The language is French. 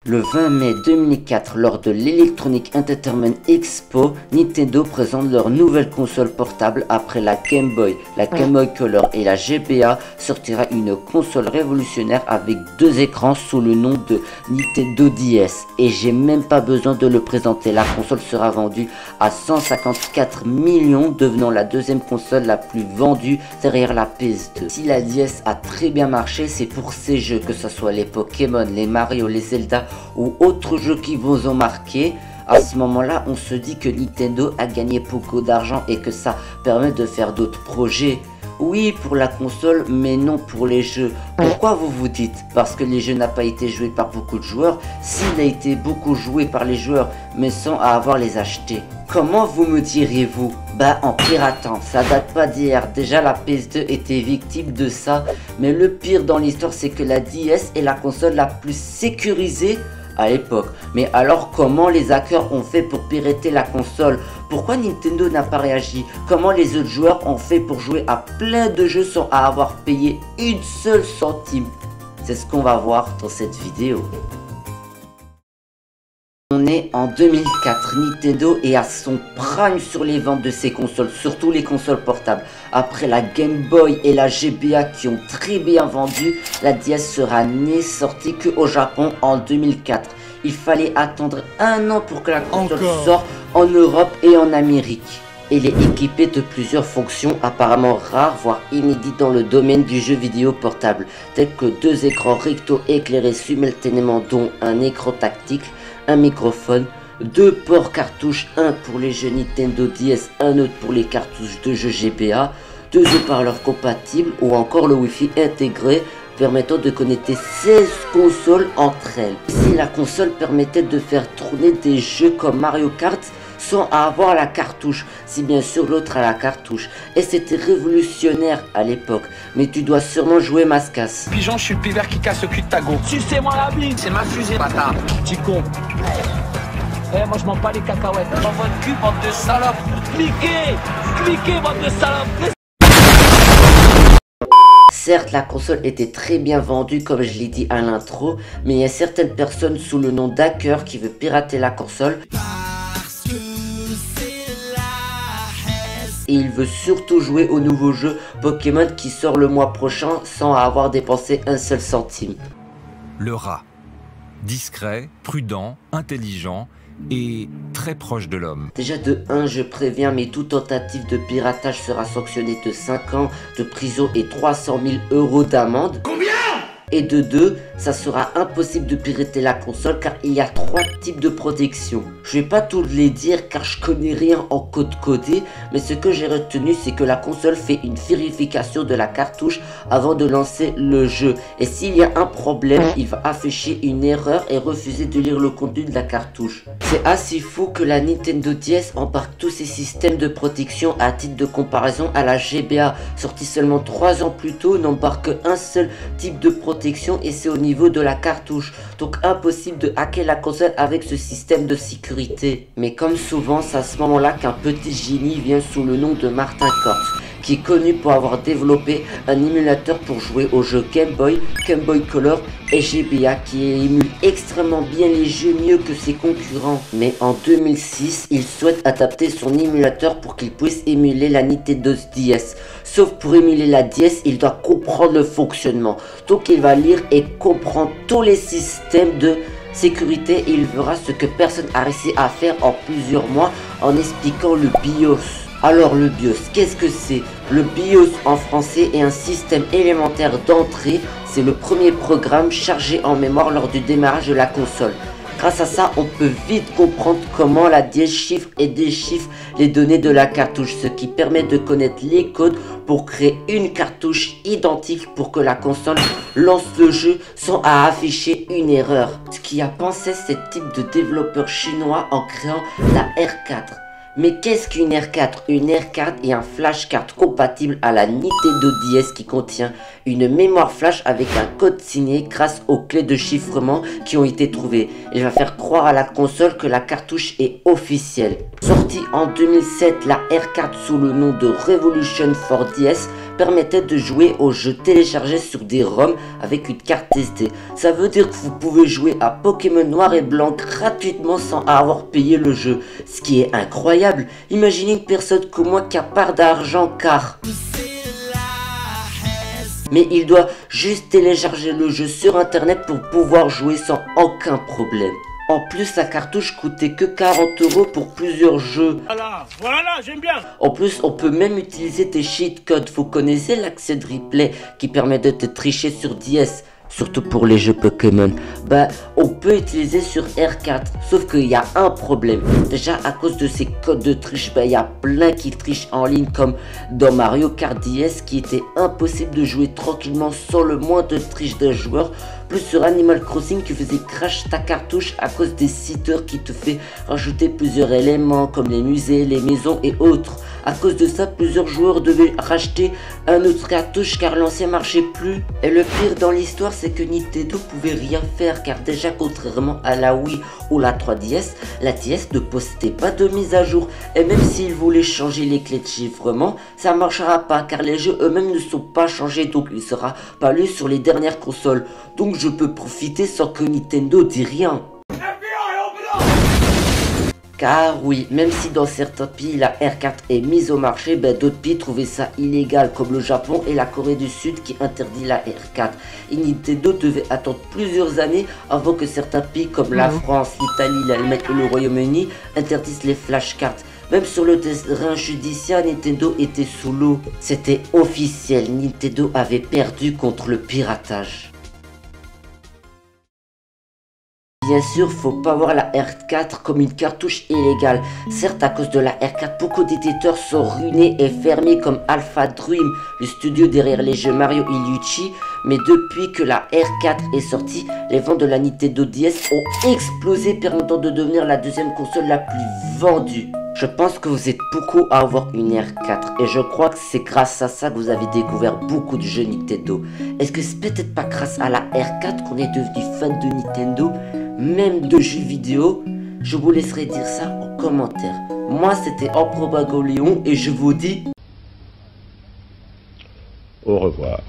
Le 20 mai 2004, lors de l'Electronic Entertainment Expo, Nintendo présente leur nouvelle console portable. Après la Game Boy, la Game Boy Color et la GBA, sortira une console révolutionnaire avec deux écrans sous le nom de Nintendo DS. Et j'ai même pas besoin de le présenter, la console sera vendue à 154 millions, devenant la deuxième console la plus vendue derrière la PS2. Si la DS a très bien marché, c'est pour ces jeux, que ce soit les Pokémon, les Mario, les Zelda ou autres jeux qui vous ont marqué. À ce moment-là, on se dit que Nintendo a gagné beaucoup d'argent et que ça permet de faire d'autres projets. Oui, pour la console, mais non pour les jeux. Pourquoi vous vous dites? Parce que les jeux n'ont pas été joués par beaucoup de joueurs. S'il a été beaucoup joué par les joueurs, mais sans avoir les achetés. Comment vous me direz-vous? Bah en piratant, ça date pas d'hier. Déjà la PS2 était victime de ça. Mais le pire dans l'histoire, c'est que la DS est la console la plus sécurisée à l'époque. Mais alors comment les hackers ont fait pour pirater la console? Pourquoi Nintendo n'a pas réagi? Comment les autres joueurs ont fait pour jouer à plein de jeux sans avoir payé une seule centime? C'est ce qu'on va voir dans cette vidéo. On est en 2004, Nintendo est à son prime sur les ventes de ses consoles, surtout les consoles portables. Après la Game Boy et la GBA qui ont très bien vendu, la DS sera sortie qu'au Japon en 2004. Il fallait attendre un an pour que la console sorte en Europe et en Amérique. Elle est équipée de plusieurs fonctions apparemment rares, voire inédites dans le domaine du jeu vidéo portable, tels que deux écrans recto éclairés simultanément, dont un écran tactile, un microphone, deux ports cartouches, un pour les jeux Nintendo DS, un autre pour les cartouches de jeux GBA, deux haut-parleurs compatibles ou encore le Wi-Fi intégré permettant de connecter 16 consoles entre elles. Si la console permettait de faire tourner des jeux comme Mario Kart sans avoir la cartouche, si bien sûr l'autre a la cartouche, et c'était révolutionnaire à l'époque, mais tu dois sûrement jouer Mascasse. Pigeon, je suis le pivert qui casse le cul de ta go. Sucez-moi la bling, c'est ma fusée, bâtard. Petit con. Eh, moi je m'en bats les cacahuètes. Dans votre cul, bande de salopes. Cliquez, bande de salopes. Certes, la console était très bien vendue comme je l'ai dit à l'intro, mais il y a certaines personnes sous le nom d'hacker qui veulent pirater la console. Et il veut surtout jouer au nouveau jeu Pokémon qui sort le mois prochain sans avoir dépensé un seul centime. Le rat. Discret, prudent, intelligent et très proche de l'homme. Déjà de 1, je préviens, mais toute tentative de piratage sera sanctionnée de 5 ans de prison et 300 000 € d'amende. Combien? Et de 2, ça sera impossible de pirater la console car il y a 3 types de protection. Je vais pas tout les dire car je connais rien en code codé, mais ce que j'ai retenu c'est que la console fait une vérification de la cartouche avant de lancer le jeu. Et s'il y a un problème, il va afficher une erreur et refuser de lire le contenu de la cartouche. C'est assez fou que la Nintendo DS embarque tous ces systèmes de protection. À titre de comparaison, à la GBA, sortie seulement 3 ans plus tôt, n'embarque qu'un seul type de protection et c'est au niveau de la cartouche. Donc impossible de hacker la console avec ce système de sécurité. Mais comme souvent, c'est à ce moment-là qu'un petit génie vient sous le nom de Martin Kortz, qui est connu pour avoir développé un émulateur pour jouer aux jeux Game Boy, Game Boy Color et GBA qui émule extrêmement bien les jeux, mieux que ses concurrents. Mais en 2006, il souhaite adapter son émulateur pour qu'il puisse émuler la Nintendo DS. Sauf pour émuler la DS, il doit comprendre le fonctionnement. Donc il va lire et comprendre tous les systèmes de sécurité et il verra ce que personne n'a réussi à faire en plusieurs mois en expliquant le BIOS. Alors le BIOS, qu'est-ce que c'est? Le BIOS en français est un système élémentaire d'entrée. C'est le premier programme chargé en mémoire lors du démarrage de la console. Grâce à ça, on peut vite comprendre comment la DS chiffre et déchiffre les données de la cartouche, ce qui permet de connaître les codes pour créer une cartouche identique pour que la console lance le jeu sans afficher une erreur. Ce qui a pensé ce type de développeur chinois en créant la R4. Mais qu'est-ce qu'une R4? Une R4 est un flash card compatible à la Nintendo DS qui contient une mémoire flash avec un code signé grâce aux clés de chiffrement qui ont été trouvées. Elle va faire croire à la console que la cartouche est officielle. Sortie en 2007, la R4 sous le nom de Revolution 4 DS permettait de jouer aux jeux téléchargés sur des ROM avec une carte SD. Ça veut dire que vous pouvez jouer à Pokémon Noir et Blanc gratuitement sans avoir payé le jeu. Ce qui est incroyable. Imaginez une personne comme moi qui a pas d'argent car... Mais il doit juste télécharger le jeu sur internet pour pouvoir jouer sans aucun problème. En plus, la cartouche coûtait que 40 € pour plusieurs jeux. Voilà, j'aime bien. En plus, on peut même utiliser des cheat codes. Vous connaissez l'accès de replay qui permet de te tricher sur DS, surtout pour les jeux Pokémon. Bah, on peut utiliser sur R4, sauf qu'il y a un problème. Déjà, à cause de ces codes de triche, bah, il y a plein qui trichent en ligne, comme dans Mario Kart DS, qui était impossible de jouer tranquillement sans le moindre triche d'un joueur. Plus sur Animal Crossing qui faisait crash ta cartouche à cause des seeders qui te fait rajouter plusieurs éléments comme les musées, les maisons et autres. À cause de ça, plusieurs joueurs devaient racheter un autre cartouche car l'ancien marchait plus. Et le pire dans l'histoire, c'est que Nintendo pouvait rien faire car déjà contrairement à la Wii ou la 3DS, la DS ne postait pas de mise à jour. Et même s'ils voulaient changer les clés de chiffrement, ça ne marchera pas car les jeux eux-mêmes ne sont pas changés, donc il ne sera pas lu sur les dernières consoles. Donc je peux profiter sans que Nintendo dise rien. Car oui, même si dans certains pays la R4 est mise au marché, ben d'autres pays trouvaient ça illégal comme le Japon et la Corée du Sud qui interdit la R4. Et Nintendo devait attendre plusieurs années avant que certains pays comme la France, l'Italie, l'Allemagne et le Royaume-Uni interdisent les flashcards. Même sur le terrain judiciaire, Nintendo était sous l'eau. C'était officiel, Nintendo avait perdu contre le piratage. Bien sûr, faut pas voir la R4 comme une cartouche illégale. Certes, à cause de la R4, beaucoup d'éditeurs sont ruinés et fermés comme Alpha Dream, le studio derrière les jeux Mario et Luigi. Mais depuis que la R4 est sortie, les ventes de la Nintendo DS ont explosé, permettant de devenir la deuxième console la plus vendue. Je pense que vous êtes beaucoup à avoir une R4 et je crois que c'est grâce à ça que vous avez découvert beaucoup de jeux Nintendo. Est-ce que c'est peut-être pas grâce à la R4 qu'on est devenu fan de Nintendo, même de jeux vidéo? Je vous laisserai dire ça en commentaire. Moi c'était Improbago Léon et je vous dis au revoir.